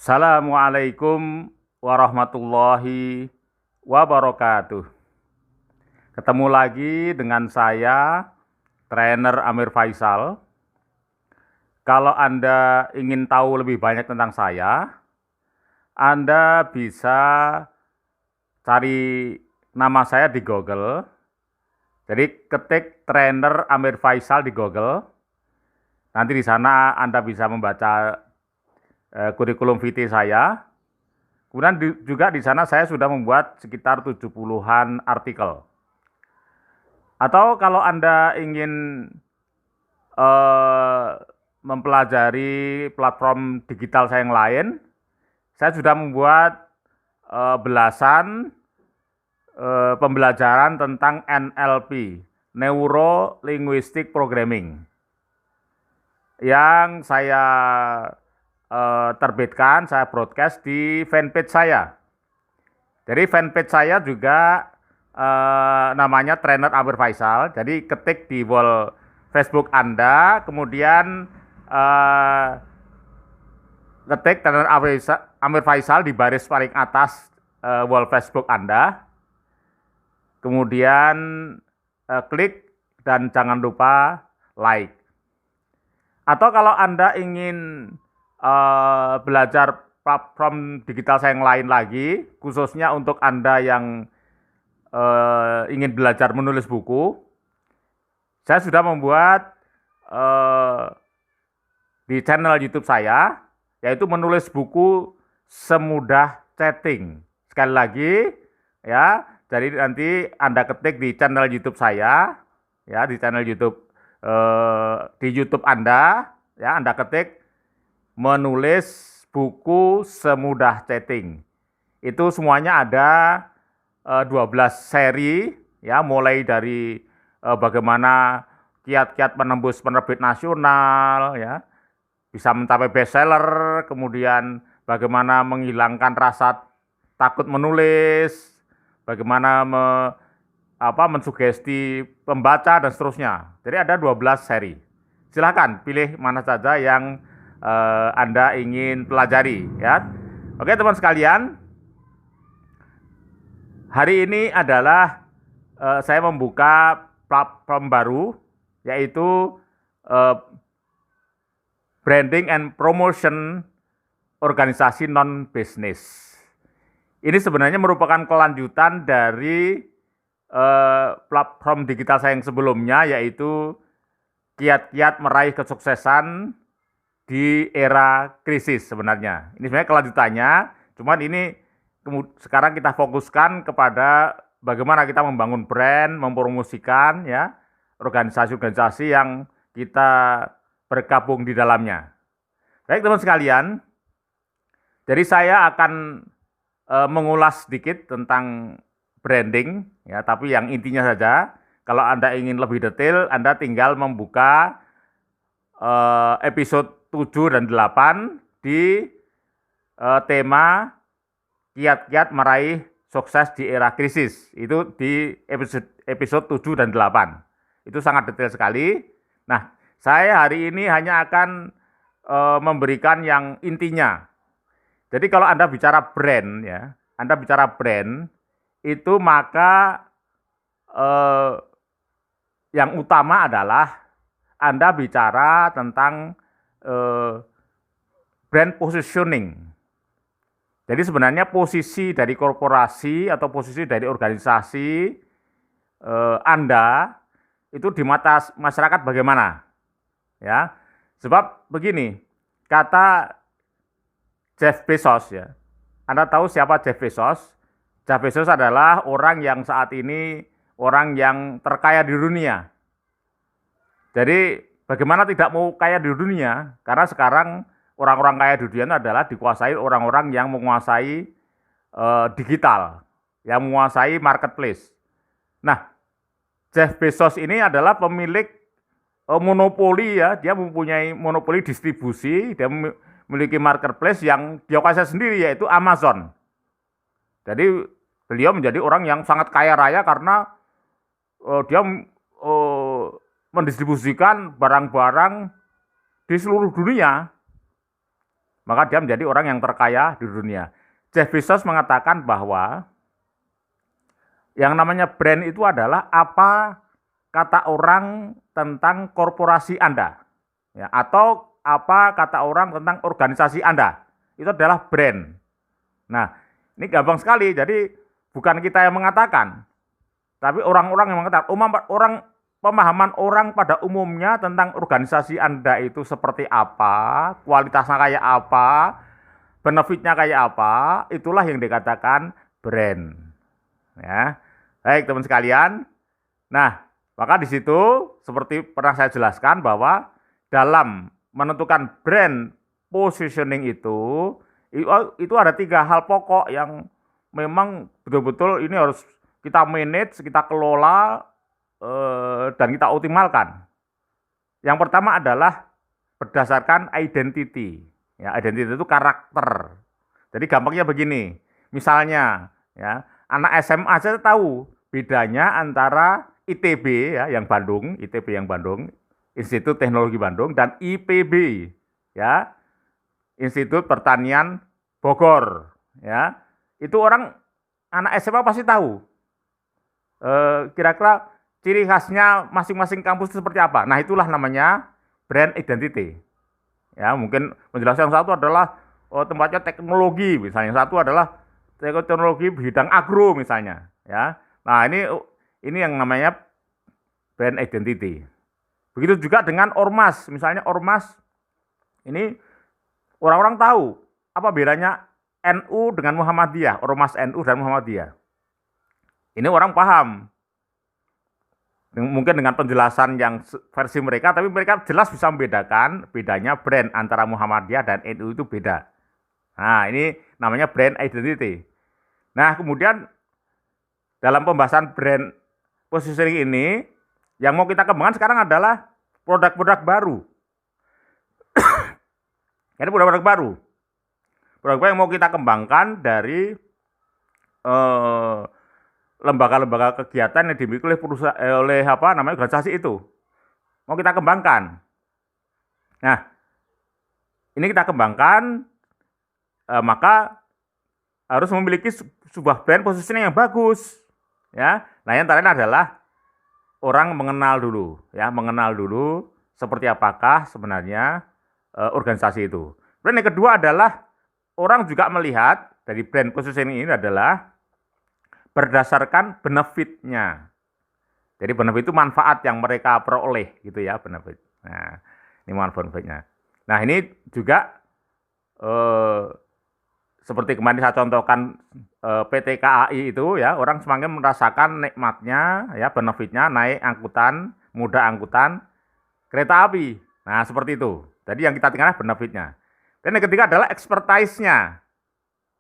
Assalamualaikum warahmatullahi wabarakatuh. Ketemu lagi dengan saya, trainer Amir Faisal. Kalau Anda ingin tahu lebih banyak tentang saya, Anda bisa cari nama saya di Google. Jadi ketik trainer Amir Faisal di Google. Nanti di sana Anda bisa membaca kurikulum vitae saya. Kemudian juga di sana saya sudah membuat sekitar 70-an artikel. Atau kalau Anda ingin mempelajari platform digital saya yang lain, saya sudah membuat belasan pembelajaran tentang NLP, Neuro Linguistic Programming, yang saya terbitkan, saya broadcast di fanpage saya. Jadi fanpage saya juga namanya Trainer Amir Faisal. Jadi ketik di wall Facebook Anda, kemudian ketik Trainer Amir Faisal di baris paling atas wall Facebook Anda. Kemudian klik dan jangan lupa like. Atau kalau Anda ingin belajar platform digital saya yang lain lagi, khususnya untuk Anda yang ingin belajar menulis buku, saya sudah membuat di channel YouTube saya, yaitu menulis buku semudah chatting. Sekali lagi, ya, jadi nanti Anda ketik di channel YouTube saya, ya, di channel YouTube di YouTube Anda, ya, Anda ketik menulis buku semudah chatting. Itu semuanya ada 12 seri, ya, mulai dari bagaimana kiat-kiat menembus penerbit nasional, ya, bisa mencapai bestseller, kemudian bagaimana menghilangkan rasa takut menulis, bagaimana mensugesti pembaca dan seterusnya. Jadi ada 12 seri. Silakan pilih mana saja yang Anda ingin pelajari, ya. Oke, teman sekalian, hari ini adalah saya membuka platform baru, yaitu branding and promotion organisasi non-bisnis. Ini sebenarnya merupakan kelanjutan dari platform digital saya yang sebelumnya, yaitu kiat-kiat meraih kesuksesan di era krisis sebenarnya. Ini sebenarnya kelanjutannya, cuman ini sekarang kita fokuskan kepada bagaimana kita membangun brand, mempromosikan, ya, organisasi-organisasi yang kita bergabung di dalamnya. Baik teman sekalian, jadi saya akan mengulas sedikit tentang branding, ya, tapi yang intinya saja. Kalau Anda ingin lebih detail, Anda tinggal membuka episode 7 dan 8 di tema kiat-kiat meraih sukses di era krisis. Itu di episode 7 dan 8. Itu sangat detail sekali. Nah, saya hari ini hanya akan memberikan yang intinya. Jadi kalau Anda bicara brand, ya, Anda bicara brand, itu maka yang utama adalah Anda bicara tentang brand positioning. Jadi sebenarnya posisi dari korporasi atau posisi dari organisasi Anda itu di mata masyarakat bagaimana? Ya, sebab begini, kata Jeff Bezos, ya. Anda tahu siapa Jeff Bezos? Jeff Bezos adalah orang yang saat ini orang yang terkaya di dunia. Jadi bagaimana tidak mau kaya di dunia? Karena sekarang orang-orang kaya di dunia adalah dikuasai orang-orang yang menguasai digital, yang menguasai marketplace. Nah, Jeff Bezos ini adalah pemilik monopoli, ya, dia mempunyai monopoli distribusi, dia memiliki marketplace yang dia kuasai sendiri, yaitu Amazon. Jadi beliau menjadi orang yang sangat kaya raya karena dia mendistribusikan barang-barang di seluruh dunia. maka dia menjadi orang yang terkaya di dunia. Jeff Bezos mengatakan bahwa yang namanya brand itu adalah apa kata orang tentang korporasi Anda, ya, atau apa kata orang tentang organisasi Anda. Itu adalah brand. Nah, ini gampang sekali. Jadi bukan kita yang mengatakan, tapi orang-orang yang mengatakan. Pemahaman orang pada umumnya tentang organisasi Anda itu seperti apa, kualitasnya kayak apa, benefitnya kayak apa, itulah yang dikatakan brand. Ya, baik teman sekalian. Nah, maka di situ seperti pernah saya jelaskan bahwa dalam menentukan brand positioning itu ada 3 hal pokok yang memang betul-betul ini harus kita manage, kita kelola, dan kita optimalkan. Yang pertama adalah berdasarkan identity. Ya, identity itu karakter. Jadi gampangnya begini, misalnya ya, anak SMA saja tahu bedanya antara ITB ya, yang Bandung, ITB yang Bandung, Institut Teknologi Bandung, dan IPB ya, Institut Pertanian Bogor ya. Itu anak SMA pasti tahu. Kira-kira ciri khasnya masing-masing kampus itu seperti apa. Nah, itulah namanya brand identity. Ya, mungkin penjelasan yang satu adalah tempatnya teknologi misalnya, yang satu adalah teknologi bidang agro misalnya, ya. Nah, ini yang namanya brand identity. Begitu juga dengan ormas, misalnya ormas ini orang-orang tahu apa bedanya NU dengan Muhammadiyah, ormas NU dan Muhammadiyah. Ini orang paham. Mungkin dengan penjelasan yang versi mereka, tapi mereka jelas bisa membedakan bedanya brand antara Muhammadiyah dan NU itu beda. Nah, ini namanya brand identity. Nah, kemudian dalam pembahasan brand positioning ini, yang mau kita kembangkan sekarang adalah produk-produk baru. Ini produk-produk baru. Produk-produk yang mau kita kembangkan dari lembaga-lembaga kegiatan yang dimiliki oleh organisasi itu. Mau kita kembangkan. Nah, ini kita kembangkan, maka harus memiliki sebuah brand positioning yang bagus. Ya, nah yang terakhir adalah orang mengenal dulu seperti apakah sebenarnya organisasi itu. Brand yang kedua adalah orang juga melihat dari brand positioning ini adalah berdasarkan benefitnya. Jadi benefit itu manfaat yang mereka peroleh gitu ya, benefit. Nah, ini manfaatnya. Nah, ini juga seperti kemarin saya contohkan PT KAI itu ya, orang semakin merasakan nikmatnya ya, benefitnya naik angkutan, moda angkutan kereta api. Nah, seperti itu. Jadi yang kita tinggalkan benefitnya. Dan yang ketiga adalah expertise-nya.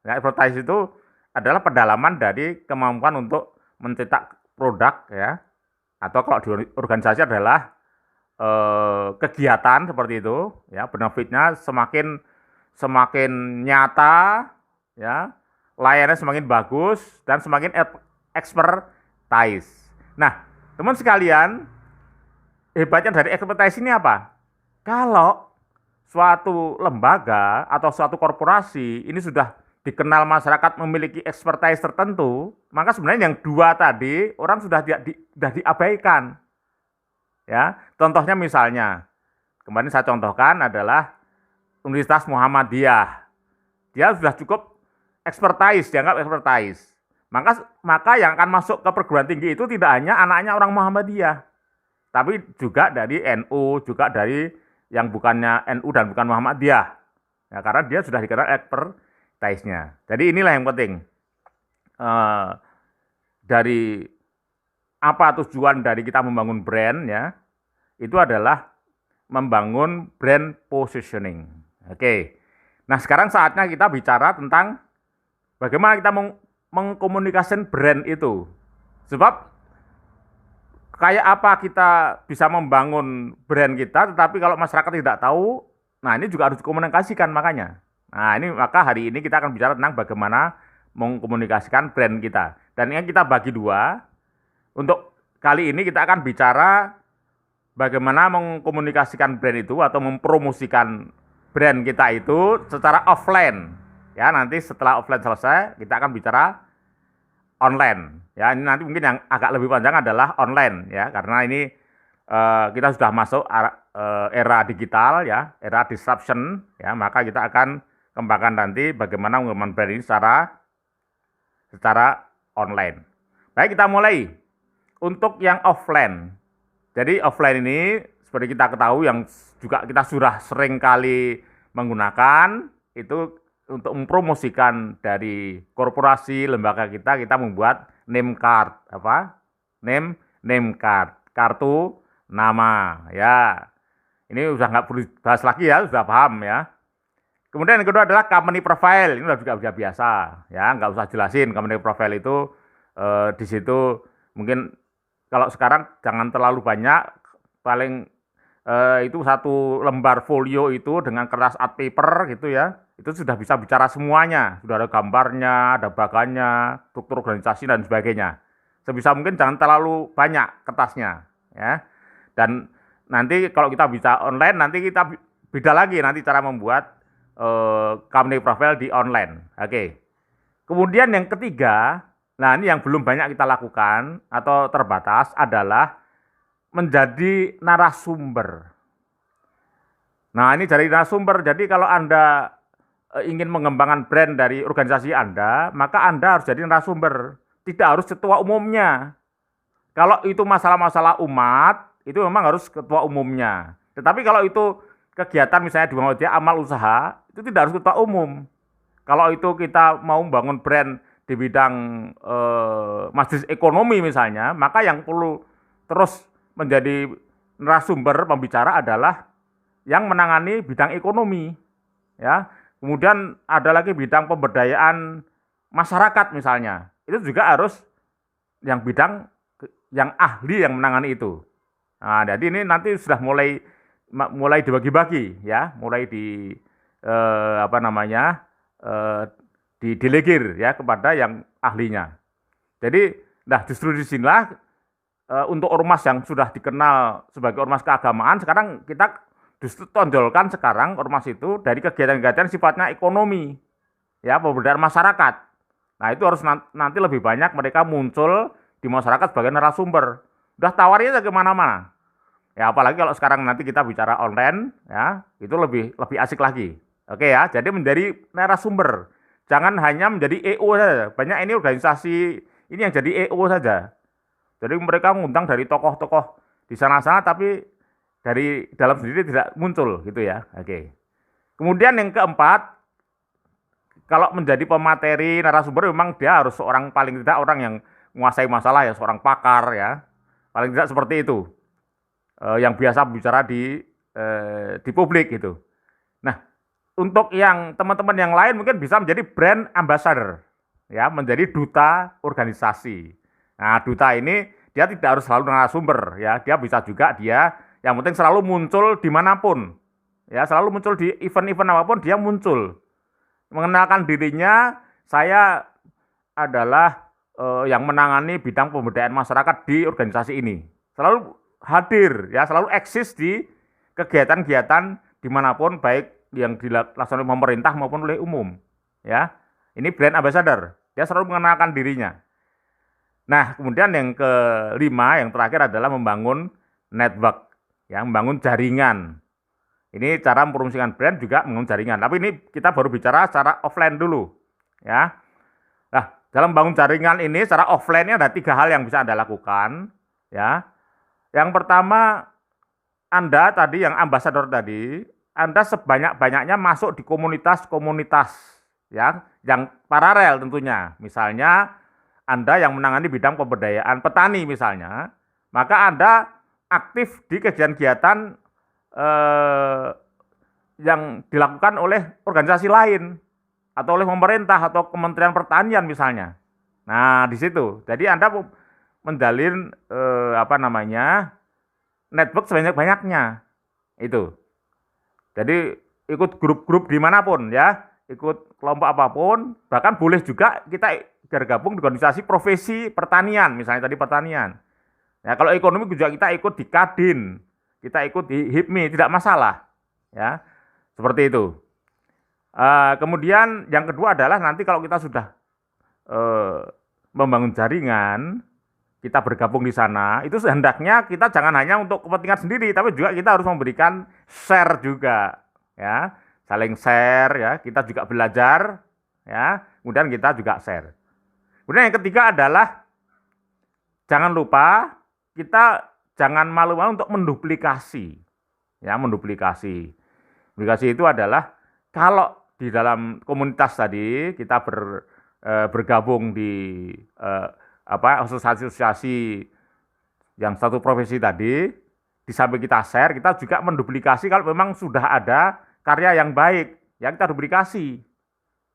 Ya, expertise itu adalah pendalaman dari kemampuan untuk mencetak produk ya, atau kalau di organisasi adalah kegiatan seperti itu ya, benefitnya semakin nyata ya, layanannya semakin bagus dan semakin expertise. Nah, teman sekalian, hebatnya dari expertise ini apa? Kalau suatu lembaga atau suatu korporasi ini sudah dikenal masyarakat memiliki expertise tertentu, maka sebenarnya yang 2 tadi orang sudah diabaikan. Ya, contohnya misalnya, kemarin saya contohkan adalah Universitas Muhammadiyah. Dia sudah cukup expertise, dianggap expertise. Maka yang akan masuk ke perguruan tinggi itu tidak hanya anaknya orang Muhammadiyah, tapi juga dari NU, juga dari yang bukannya NU dan bukan Muhammadiyah. Ya, karena dia sudah dikenal expertise-nya. Jadi inilah yang penting. Dari apa tujuan dari kita membangun brand ya, itu adalah membangun brand positioning. Oke. Nah, sekarang saatnya kita bicara tentang bagaimana kita mengkomunikasikan brand itu. Sebab kayak apa kita bisa membangun brand kita, tetapi kalau masyarakat tidak tahu, nah ini juga harus dikomunikasikan makanya. Nah, maka hari ini kita akan bicara tentang bagaimana mengkomunikasikan brand kita. Dan ini kita bagi 2. Untuk kali ini kita akan bicara bagaimana mengkomunikasikan brand itu atau mempromosikan brand kita itu secara offline. Ya, nanti setelah offline selesai, kita akan bicara online. Ya, ini nanti mungkin yang agak lebih panjang adalah online ya, karena ini kita sudah masuk era digital ya, era disruption ya, maka kita akan kembangkan nanti bagaimana mengembangkan brand ini secara online. Baik, kita mulai. Untuk yang offline. Jadi offline ini seperti kita ketahui yang juga kita sudah sering kali menggunakan itu untuk mempromosikan dari korporasi lembaga kita membuat name card name card, kartu nama ya. Ini udah nggak perlu bahas lagi ya, sudah paham ya. Kemudian yang kedua adalah company profile. Ini udah biasa ya, nggak usah jelasin. Company profile itu di situ mungkin kalau sekarang jangan terlalu banyak, paling itu satu lembar folio itu dengan kertas art paper gitu ya, itu sudah bisa bicara semuanya, sudah ada gambarnya, ada bagannya, struktur organisasi dan sebagainya. Sebisa mungkin jangan terlalu banyak kertasnya ya. Dan nanti kalau kita bisa online, nanti kita beda lagi nanti cara membuat company profile di online. Oke. Kemudian yang ketiga, nah ini yang belum banyak kita lakukan atau terbatas adalah menjadi narasumber. Nah, ini dari narasumber. Jadi kalau Anda ingin mengembangkan brand dari organisasi Anda, maka Anda harus jadi narasumber. Tidak harus ketua umumnya. Kalau itu masalah-masalah umat, itu memang harus ketua umumnya. Tetapi kalau itu kegiatan misalnya di Muhammadiyah amal usaha, itu tidak harus ketua umum. Kalau itu kita mau membangun brand di bidang majelis ekonomi misalnya, maka yang perlu terus menjadi narasumber pembicara adalah yang menangani bidang ekonomi, ya. Kemudian ada lagi bidang pemberdayaan masyarakat misalnya, itu juga harus yang bidang yang ahli yang menangani itu. Nah, jadi ini nanti sudah mulai dibagi-bagi, ya, mulai di didelegir ya kepada yang ahlinya. Jadi, nah justru disinilah untuk ormas yang sudah dikenal sebagai ormas keagamaan, sekarang kita justru tonjolkan sekarang ormas itu dari kegiatan-kegiatan sifatnya ekonomi, ya, pemberdayaan masyarakat. Nah itu harus nanti lebih banyak mereka muncul di masyarakat sebagai narasumber. Udah tawarnya ke mana-mana. Ya apalagi kalau sekarang nanti kita bicara online, ya itu lebih asik lagi. Oke ya, jadi menjadi narasumber. Jangan hanya menjadi EO saja. Banyak ini organisasi ini yang jadi EO saja. Jadi mereka mengundang dari tokoh-tokoh di sana-sana tapi dari dalam sendiri tidak muncul gitu ya. Oke. Kemudian yang keempat, kalau menjadi pemateri narasumber memang dia harus seorang paling tidak orang yang menguasai masalah ya, seorang pakar ya. Paling tidak seperti itu. Yang biasa bicara di publik gitu. Nah, untuk yang teman-teman yang lain mungkin bisa menjadi brand ambassador ya, menjadi duta organisasi. Nah, duta ini dia tidak harus selalu narasumber ya, dia bisa juga yang penting selalu muncul dimanapun, ya selalu muncul di event-event apapun dia muncul, mengenalkan dirinya, saya adalah yang menangani bidang pemberdayaan masyarakat di organisasi ini, selalu hadir ya, selalu eksis di kegiatan-kegiatan dimanapun baik yang dilaksanakan oleh pemerintah maupun oleh umum, ya ini brand ambassador, dia selalu mengenalkan dirinya. Nah, kemudian yang kelima, yang terakhir adalah membangun network, ya, membangun jaringan. Ini cara mempromosikan brand juga membangun jaringan. Tapi ini kita baru bicara secara offline dulu, ya. Nah, dalam membangun jaringan ini secara offline-nya ada 3 hal yang bisa Anda lakukan, ya. Yang pertama, Anda tadi yang ambasador tadi, Anda sebanyak-banyaknya masuk di komunitas-komunitas, ya, yang paralel tentunya. Misalnya Anda yang menangani bidang pemberdayaan petani misalnya, maka Anda aktif di kegiatan-kegiatan yang dilakukan oleh organisasi lain atau oleh pemerintah atau Kementerian Pertanian misalnya. Nah, di situ. Jadi Anda menjalin network sebanyak-banyaknya. Itu. Jadi ikut grup-grup dimanapun ya, ikut kelompok apapun, bahkan boleh juga kita bergabung di organisasi profesi pertanian, misalnya tadi pertanian. Ya, kalau ekonomi juga kita ikut di Kadin, kita ikut di HIPMI, tidak masalah. Ya, Seperti itu. Kemudian yang kedua adalah nanti kalau kita sudah membangun jaringan, kita bergabung di sana, itu hendaknya kita jangan hanya untuk kepentingan sendiri, tapi juga kita harus memberikan share juga, ya, saling share, ya, kita juga belajar, ya, kemudian kita juga share. Kemudian yang ketiga adalah jangan lupa kita jangan malu-malu untuk menduplikasi, ya, menduplikasi. Duplikasi itu adalah kalau di dalam komunitas tadi kita bergabung di asosiasi yang satu profesi tadi, di samping kita share, kita juga menduplikasi kalau memang sudah ada karya yang baik, ya kita duplikasi.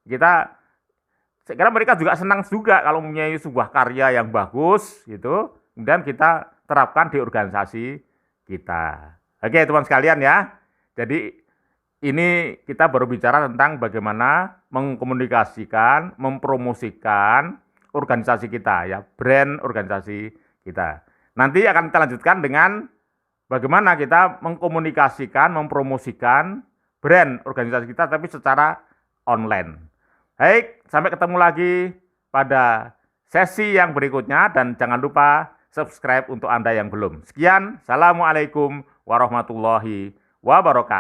Saya kira mereka juga senang juga kalau mempunyai sebuah karya yang bagus, gitu, kemudian kita terapkan di organisasi kita. Oke, teman sekalian ya. Jadi ini kita baru bicara tentang bagaimana mengkomunikasikan, mempromosikan organisasi kita, ya, brand organisasi kita. Nanti akan kita lanjutkan dengan bagaimana kita mengkomunikasikan, mempromosikan brand organisasi kita, tapi secara online. Baik, sampai ketemu lagi pada sesi yang berikutnya, dan jangan lupa subscribe untuk Anda yang belum. Sekian, Assalamualaikum warahmatullahi wabarakatuh.